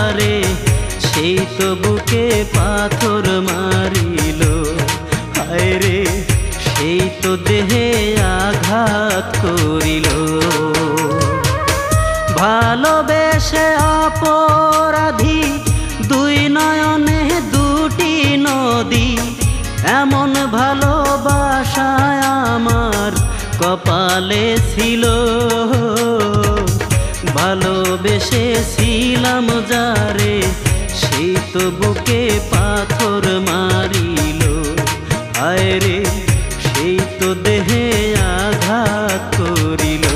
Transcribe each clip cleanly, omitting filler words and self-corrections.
যারে সেই তো বুকে পাথর মারিল। হায় রে সেই তো দেহে আঘাত করিল। ভালোবেসে অপরাধী দুই নয়নে দুটি নদী, এমন ভালোবাসায় আমার কপালে ছিল। ভালোবেসেছিলাম যারে সেই তো বুকে পাথর মারিল। হায় রে সেই তো দেহে আঘাত করিল।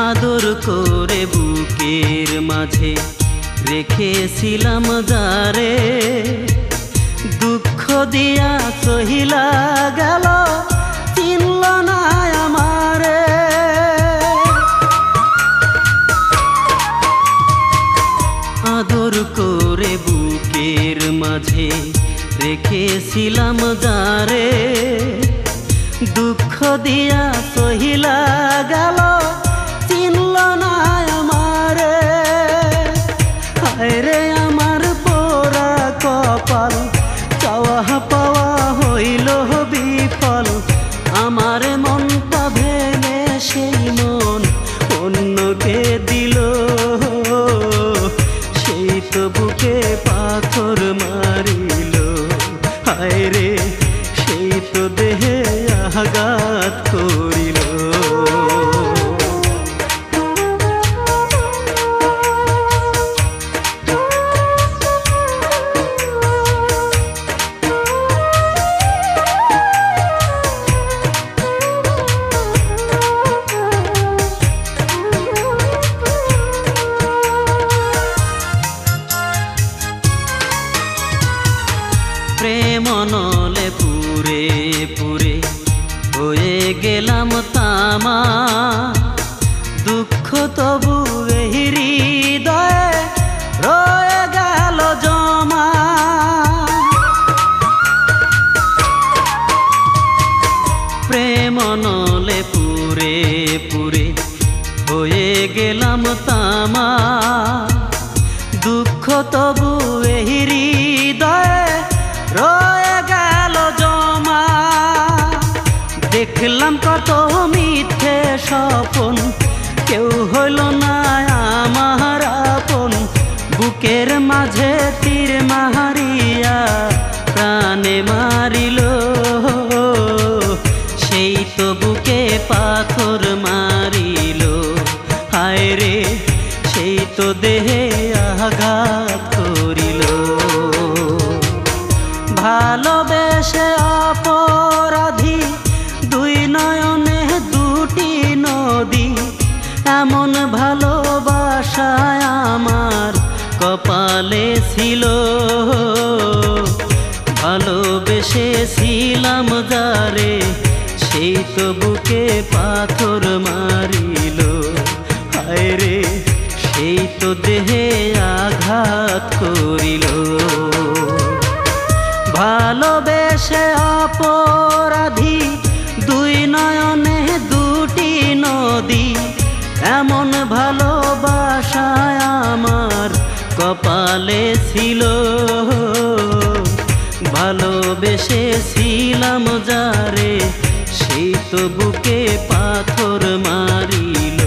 আদর করে বুকের মাঝে রেখেছিলাম যারে, দুঃখ দিয়া সহিলা গেল চিনল না আমারে। আদর করে বুকের মাঝে রেখেছিলাম যারে, দুঃখ দিয়া সহিলা গেল চিনল না আমারে। হায় রে আমার পোড়া কপাল, চাওয়া পাওয়া হইল বিফল। আমার মনটা ভেঙে সেই মন অন্যকে দিল। সেই তো বুকে পাথর মারিল। হায় রে সেই তো দেহে আঘাত করিল। প্রেম নলে পুরে পুরে হয়ে গেলাম তামা, দুঃখ তবু এই হৃদয়ে রয়ে গেল জমা। প্রেম নলে পুরে পুরে হয়ে গেলাম তামা, দুঃখ তবু এই হৃদয়ে রয়ে গেল জমা। দেখলাম কত মিথ্যে স্বপন, কেউ হইল না আমার আপন। বুকের মাঝে তীর মারিয়া প্রাণে মারিল। সেই তো বুকে পাথর মারিল। হায় রে সেই তো দেহে আঘাত করিল। ভালোবেসে অপরাধী দুই নয়নে দুটি নদী, এমন ভালোবাসায় আমার কপালে ছিল। ভালোবেসেছিলাম যারে সেই তো বুকে পাথর মারিল। হায় রে সেই তো দেহে আঘাত করিল। ভালোবেসে অপরাধী দুই নয়নে দুটি নদী, এমন ভালোবাসায় আমার কপালে ছিল। ভালোবেসেছিলাম যারে সেই তো বুকে পাথর মারিল।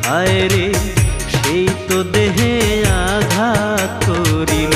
হায় রে সেই তো দেহে আঘাত করিল।